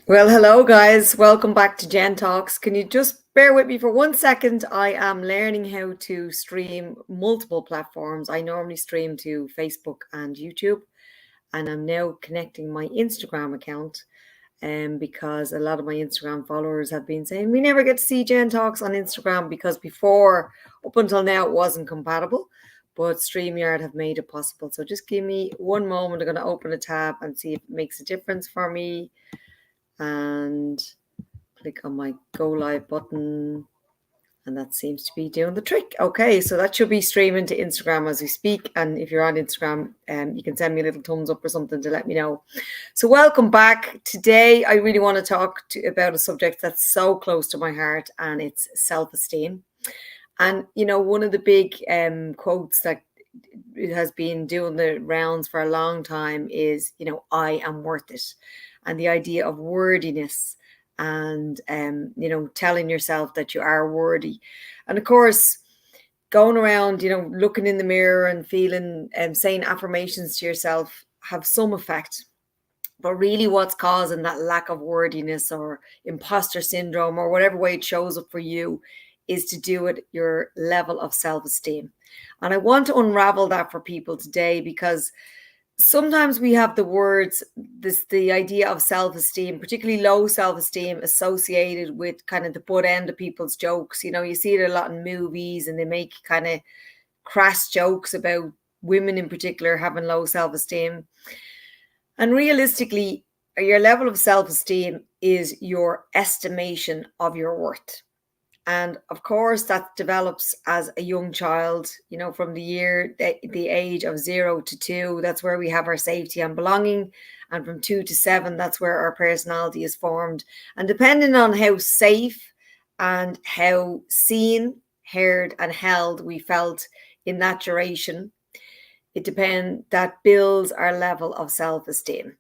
Well, hello guys. Welcome back to JenTalks. Can you just bear with me for 1 second? I am learning how to stream multiple platforms. I normally stream to Facebook and YouTube, and I'm now connecting my Instagram account. Because a lot of my Instagram followers have been saying we never get to see JenTalks on Instagram because before, up until now, it wasn't compatible. But StreamYard have made it possible. So just give me one moment. I'm going to open a tab and see if it makes a difference for me. And click on my go live button, and that seems to be doing the trick. Okay, so that should be streaming to Instagram as we speak, and if you're on Instagram, you can send me a little thumbs up or something to let me know. So welcome back. Today I really want to talk about a subject that's so close to my heart, and it's self-esteem. And one of the big quotes that it has been doing the rounds for a long time is, I am worth it. And the idea of worthiness and, telling yourself that you are worthy. And of course, going around, looking in the mirror and feeling saying affirmations to yourself have some effect. But really what's causing that lack of worthiness or imposter syndrome or whatever way it shows up for you is to do with your level of self-esteem. And I want to unravel that for people today, because sometimes we have the idea of self-esteem, particularly low self-esteem, associated with kind of the butt end of people's jokes. You see it a lot in movies, and they make kind of crass jokes about women in particular having low self-esteem. And realistically, your level of self-esteem is your estimation of your worth. And of course, that develops as a young child, from the age of 0 to 2. That's where we have our safety and belonging. And from 2 to 7, that's where our personality is formed. And depending on how safe and how seen, heard, and held we felt in that duration, that builds our level of self-esteem.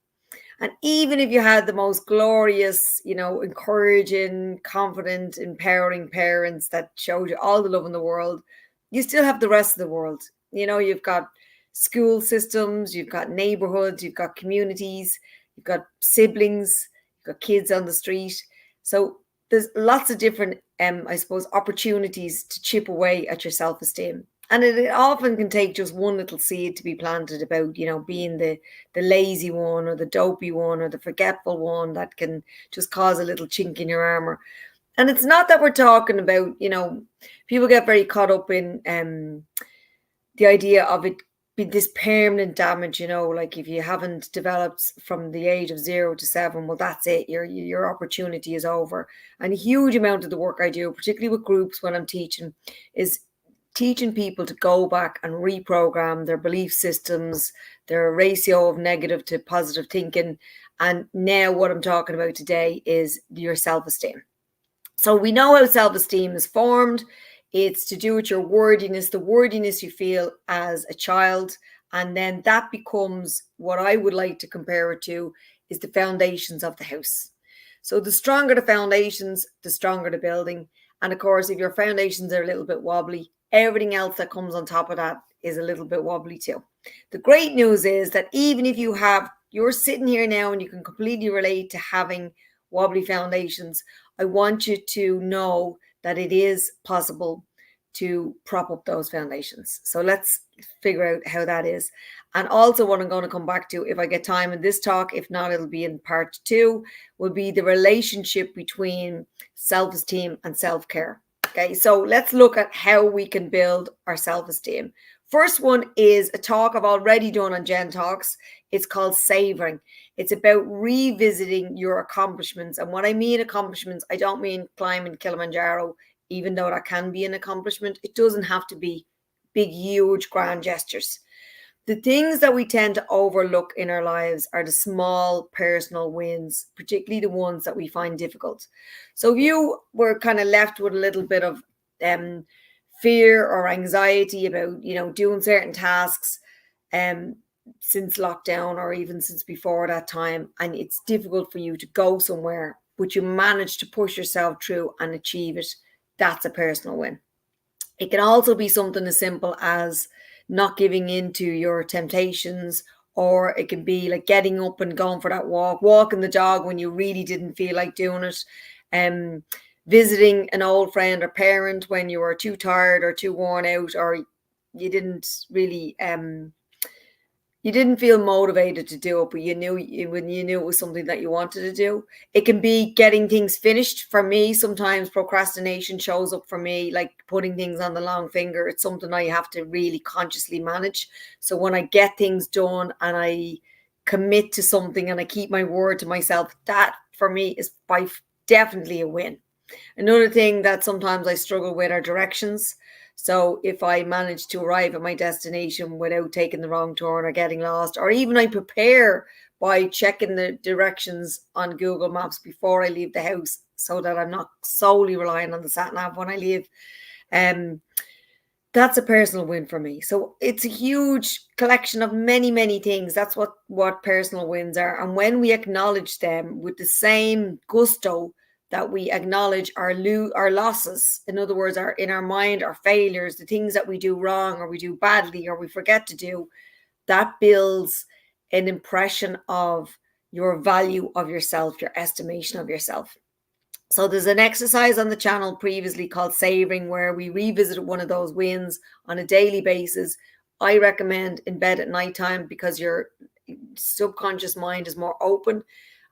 And even if you had the most glorious, encouraging, confident, empowering parents that showed you all the love in the world, you still have the rest of the world. You've got school systems, you've got neighborhoods, you've got communities, you've got siblings, you've got kids on the street. So there's lots of different, opportunities to chip away at your self-esteem. And it often can take just one little seed to be planted about, being the lazy one or the dopey one or the forgetful one that can just cause a little chink in your armor. And it's not that we're talking about, people get very caught up in the idea of it being this permanent damage, like if you haven't developed from the age of 0 to 7, well, that's it. Your opportunity is over. And a huge amount of the work I do, particularly with groups when I'm teaching, is teaching people to go back and reprogram their belief systems, their ratio of negative to positive thinking. And now what I'm talking about today is your self-esteem. So we know how self-esteem is formed. It's to do with your worthiness, the worthiness you feel as a child. And then that becomes what I would like to compare it to is the foundations of the house. So the stronger the foundations, the stronger the building. And of course, if your foundations are a little bit wobbly, everything else that comes on top of that is a little bit wobbly too. The great news is that even if you're sitting here now and you can completely relate to having wobbly foundations, I want you to know that it is possible to prop up those foundations. So let's figure out how that is. And also what I'm going to come back to, if I get time in this talk, if not, it'll be in part 2, will be the relationship between self-esteem and self-care. Okay, so let's look at how we can build our self-esteem. First one is a talk I've already done on JenTalks. It's called Savoring. It's about revisiting your accomplishments. And what I mean accomplishments, I don't mean climbing Kilimanjaro, even though that can be an accomplishment. It doesn't have to be big, huge, grand gestures. The things that we tend to overlook in our lives are the small personal wins, particularly the ones that we find difficult. So if you were kind of left with a little bit of fear or anxiety about, doing certain tasks since lockdown or even since before that time, and it's difficult for you to go somewhere, but you manage to push yourself through and achieve it, that's a personal win. It can also be something as simple as not giving in to your temptations or it can be like getting up and going for that walk, walking the dog when you really didn't feel like doing it, visiting an old friend or parent when you were too tired or too worn out, or you didn't really you didn't feel motivated to do it, but when you knew it was something that you wanted to do. It can be getting things finished. For me, sometimes procrastination shows up for me, like putting things on the long finger. It's something I have to really consciously manage. So when I get things done and I commit to something and I keep my word to myself, that for me is definitely a win. Another thing that sometimes I struggle with are directions. So if I manage to arrive at my destination without taking the wrong turn or getting lost, or even I prepare by checking the directions on Google Maps before I leave the house so that I'm not solely relying on the sat nav when I leave, that's a personal win for me. So it's a huge collection of many, many things. That's what personal wins are. And when we acknowledge them with the same gusto that we acknowledge our losses, in other words, in our mind, our failures, the things that we do wrong or we do badly or we forget to do, that builds an impression of your value of yourself, your estimation of yourself. So there's an exercise on the channel previously called Savoring, where we revisit one of those wins on a daily basis. I recommend in bed at nighttime because your subconscious mind is more open,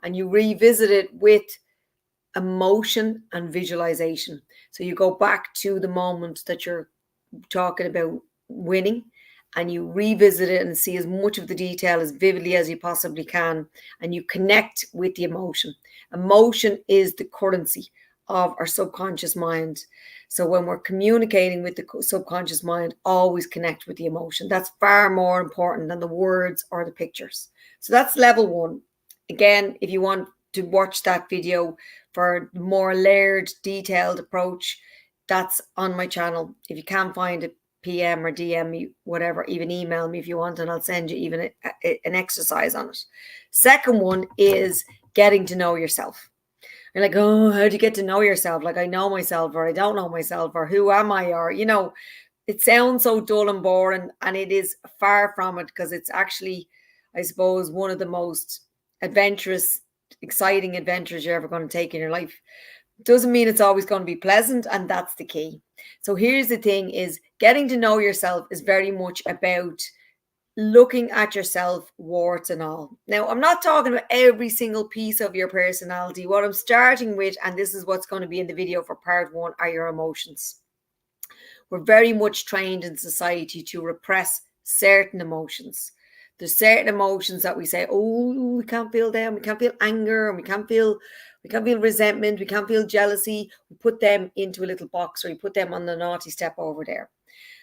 and you revisit it with emotion and visualization. So you go back to the moment that you're talking about winning, and you revisit it and see as much of the detail as vividly as you possibly can, and you connect with the emotion. Emotion is the currency of our subconscious mind. So when we're communicating with the subconscious mind, always connect with the emotion. That's far more important than the words or the pictures. So that's level one. Again, if you want to watch that video for a more layered, detailed approach, that's on my channel. If you can't find it, PM or DM me, whatever, even email me if you want, and I'll send you even an exercise on it. Second one is getting to know yourself. You're like, oh, how do you get to know yourself? Like, I know myself, or I don't know myself, or who am I? Or, it sounds so dull and boring, and it is far from it, because it's actually, I suppose, one of the most adventurous, exciting adventures you're ever going to take in your life. Doesn't mean it's always going to be pleasant, and that's the key. So here's the thing, is getting to know yourself is very much about looking at yourself, warts and all. Now, I'm not talking about every single piece of your personality. What I'm starting with, and this is what's going to be in the video for part one, are your emotions. We're very much trained in society to repress certain emotions. There's certain emotions that we say, oh, we can't feel them. We can't feel anger, and we can't feel resentment. We can't feel jealousy. We put them into a little box, or we put them on the naughty step over there.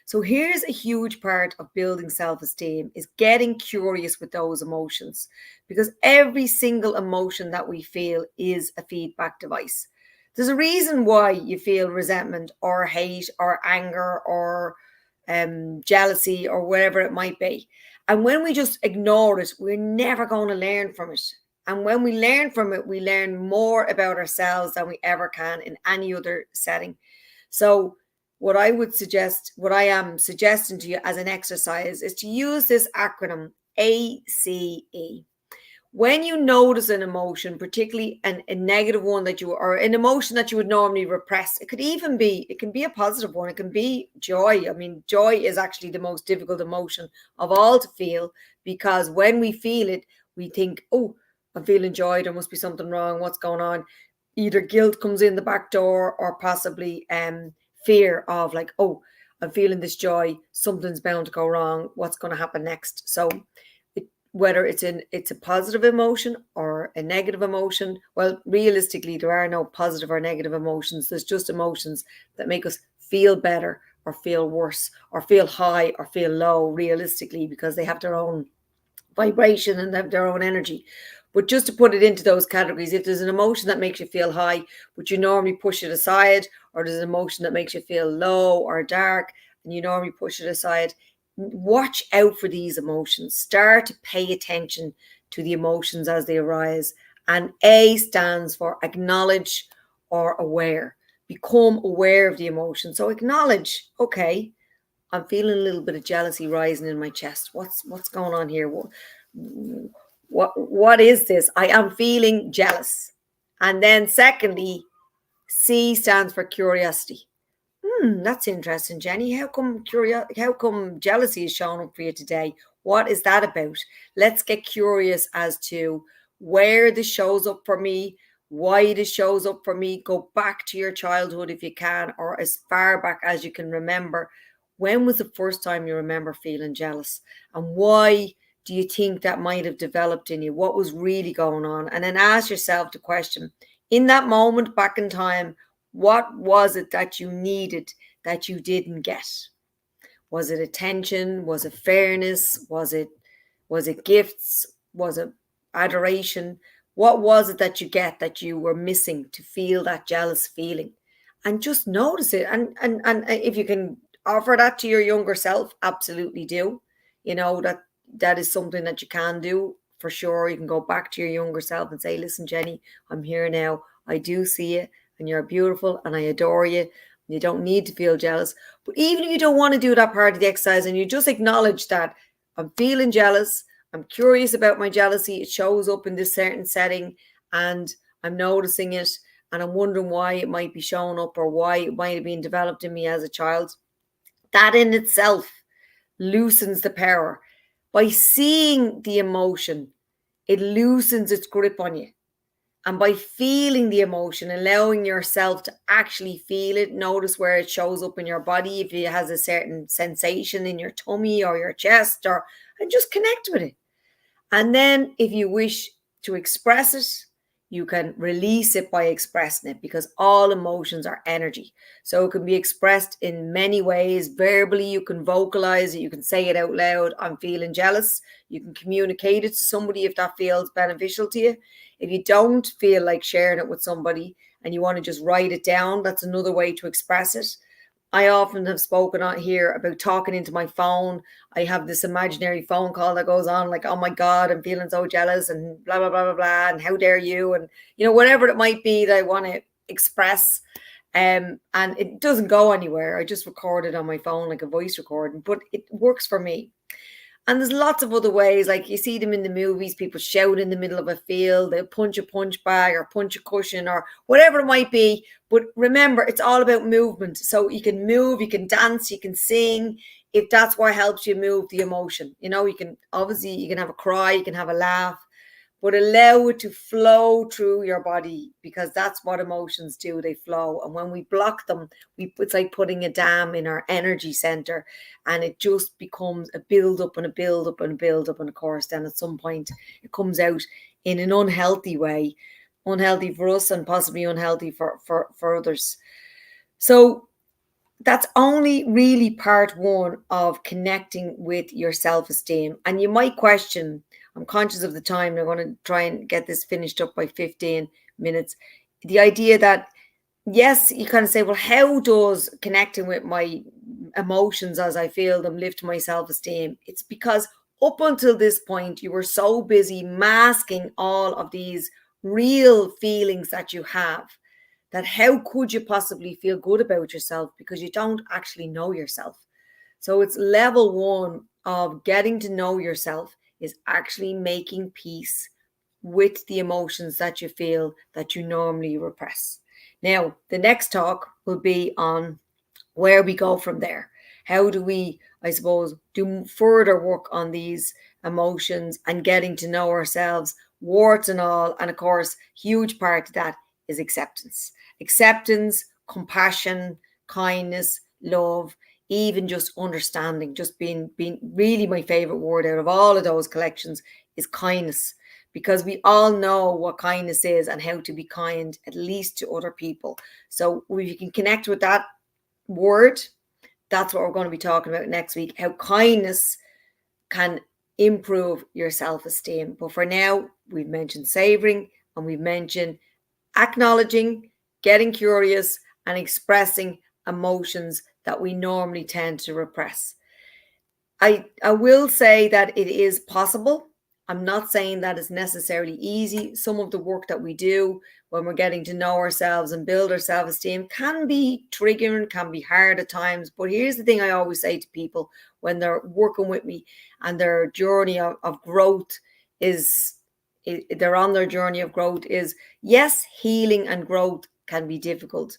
So here's a huge part of building self-esteem, is getting curious with those emotions, because every single emotion that we feel is a feedback device. There's a reason why you feel resentment or hate or anger or jealousy or whatever it might be. And when we just ignore it, we're never going to learn from it. And when we learn from it, we learn more about ourselves than we ever can in any other setting. So what I am suggesting to you as an exercise is to use this acronym ACE. When you notice an emotion, particularly a negative one or an emotion that you would normally repress, it can be a positive one. It can be joy. I mean, joy is actually the most difficult emotion of all to feel, because when we feel it, we think, oh, I'm feeling joy. There must be something wrong. What's going on? Either guilt comes in the back door, or possibly fear of like, oh, I'm feeling this joy. Something's bound to go wrong. What's going to happen next? So whether it's a positive emotion or a negative emotion, well, realistically, there are no positive or negative emotions. There's just emotions that make us feel better or feel worse or feel high or feel low, realistically, because they have their own vibration and have their own energy. But just to put it into those categories, if there's an emotion that makes you feel high, but you normally push it aside, or there's an emotion that makes you feel low or dark and you normally push it aside, watch out for these emotions. Start to pay attention to the emotions as they arise. And A stands for acknowledge or aware. Become aware of the emotion. So acknowledge, okay, I'm feeling a little bit of jealousy rising in my chest. What's going on here? What is this? I am feeling jealous. And then secondly, C stands for curiosity. That's interesting, Jenny. How come jealousy is showing up for you today? What is that about? Let's get curious as to where this shows up for me, why this shows up for me. Go back to your childhood if you can, or as far back as you can remember. When was the first time you remember feeling jealous? And why do you think that might have developed in you? What was really going on? And then ask yourself the question, in that moment back in time, what was it that you needed that you didn't get? Was it attention? Was it fairness? Was it gifts? Was it adoration? What was it that you get that you were missing to feel that jealous feeling? And just notice it. And if you can offer that to your younger self, absolutely do. You know, that is something that you can do for sure. You can go back to your younger self and say, listen, Jenny, I'm here now. I do see you and you're beautiful and I adore you. You don't need to feel jealous. But even if you don't want to do that part of the exercise and you just acknowledge that I'm feeling jealous, I'm curious about my jealousy, it shows up in this certain setting and I'm noticing it and I'm wondering why it might be showing up or why it might have been developed in me as a child. That in itself loosens the power. By seeing the emotion, it loosens its grip on you. And by feeling the emotion, allowing yourself to actually feel it, notice where it shows up in your body, if it has a certain sensation in your tummy or your chest, and just connect with it. And then if you wish to express it, you can release it by expressing it, because all emotions are energy. So it can be expressed in many ways. Verbally, you can vocalize it. You can say it out loud. I'm feeling jealous. You can communicate it to somebody if that feels beneficial to you. If you don't feel like sharing it with somebody and you want to just write it down, that's another way to express it. I often have spoken on here about talking into my phone. I have this imaginary phone call that goes on like, oh my God, I'm feeling so jealous and blah, blah, blah, blah, blah. And how dare you? And, you know, whatever it might be that I want to express. And it doesn't go anywhere. I just record it on my phone like a voice recording, but it works for me. And there's lots of other ways, like you see them in the movies, people shout in the middle of a field, they'll punch a punch bag or punch a cushion or whatever it might be. But remember, it's all about movement. So you can move, you can dance, you can sing, if that's what helps you move the emotion. You know, you can have a cry, you can have a laugh, but allow it to flow through your body, because that's what emotions do. They flow. And when we block them, it's like putting a dam in our energy center, and it just becomes a build up and a build up and a build up. And of course, then at some point it comes out in an unhealthy way, unhealthy for us and possibly unhealthy for others. So that's only really part one of connecting with your self-esteem. And you might question, I'm conscious of the time, I'm going to try and get this finished up by 15 minutes. The idea that, yes, you kind of say, well, how does connecting with my emotions as I feel them lift my self-esteem? It's because up until this point, you were so busy masking all of these real feelings that you have, that how could you possibly feel good about yourself, because you don't actually know yourself. So it's level one of getting to know yourself, is actually making peace with the emotions that you feel that you normally repress. Now, the next talk will be on where we go from there. How do we, I suppose, do further work on these emotions and getting to know ourselves, warts and all. And of course, huge part of that is acceptance. Acceptance, compassion, kindness, love, even just understanding, just being really my favorite word out of all of those collections is kindness, because we all know what kindness is and how to be kind, at least to other people. So if you can connect with that word, that's what we're going to be talking about next week, how kindness can improve your self-esteem. But for now, we've mentioned savoring and we've mentioned acknowledging, getting curious, and expressing emotions that we normally tend to repress. I will say that it is possible, I'm not saying that it's necessarily easy. Some of the work that we do when we're getting to know ourselves and build our self-esteem can be triggering, can be hard at times. But here's the thing I always say to people when they're working with me and their journey of growth is, they're on their journey of growth, is yes, healing and growth can be difficult,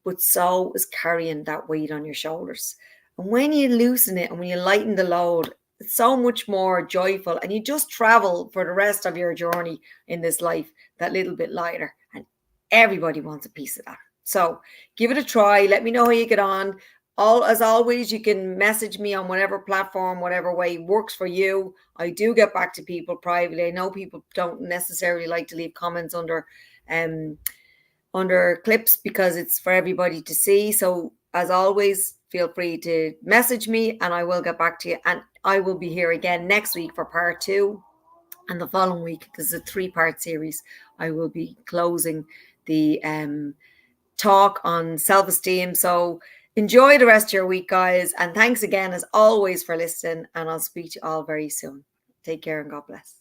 but so is carrying that weight on your shoulders. And when you loosen it and when you lighten the load, it's so much more joyful, and you just travel for the rest of your journey in this life that little bit lighter. And everybody wants a piece of that. So give it a try. Let me know how you get on. All as always, you can message me on whatever platform, whatever way works for you. I do get back to people privately. I know people don't necessarily like to leave comments um under clips because it's for everybody to see. So as always, feel free to message me and I will get back to you. And I will be here again next week for part 2. And the following week, this is a 3-part series, I will be closing the talk on self-esteem. So enjoy the rest of your week, guys. And thanks again, as always, for listening. And I'll speak to you all very soon. Take care and God bless.